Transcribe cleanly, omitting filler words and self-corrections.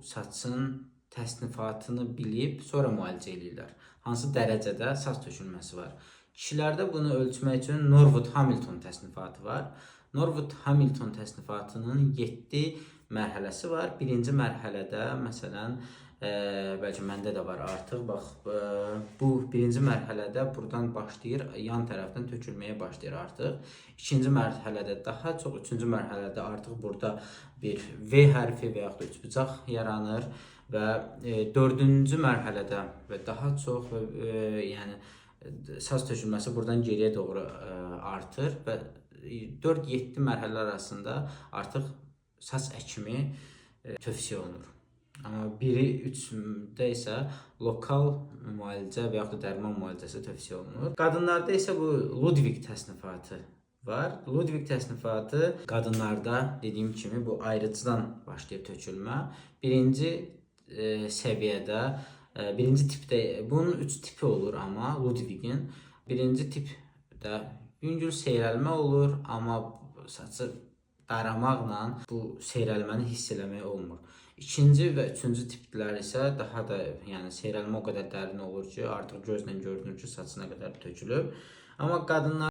saçın təsnifatını bilib sonra müalicə edirlər. Hansı dərəcədə saç tökülməsi var. Kişilərdə bunu ölçmək üçün Norwood-Hamilton təsnifatı var. Norwood-Hamilton təsnifatının 7 mərhələsi var. Birinci mərhələdə məsələn bəlkə məndə də var artıq. Bax, bu birinci mərhələdə buradan başlayır, yan tərəfdən tökülməyə başlayır artıq. İkinci mərhələdə daha çox, üçüncü mərhələdə artıq burada bir V hərfi və yaxud da üçbucaq yaranır və dördüncü mərhələdə və daha çox yəni saç tökülməsi buradan geriyə doğru artır və 4-7 mərhələ arasında artıq saç əkimi tövsiyə olunur. Amma biri 3-də isə lokal müalicə və yaxud da dərman müalicəsi tövsiyə olunur. Qadınlarda isə bu Ludwig təsnifatı var. Ludwig təsnifatı qadınlarda dediyim kimi bu ayrıcıdan başlayır tökülmə. Birinci səviyyədə, birinci tipdə, bunun 3 tipi olur amma Ludwigin. Birinci tipdə yüngül seyrəlmə olur, amma saçı daramaqla bu seyrəlməni hiss eləmək olmur. İkinci və üçüncü tiplər isə daha da, yəni seyrəlmə o qədər dərin olur ki, artıq gözlə görünür ki, saçına qədər tökülüb. Amma qadınlar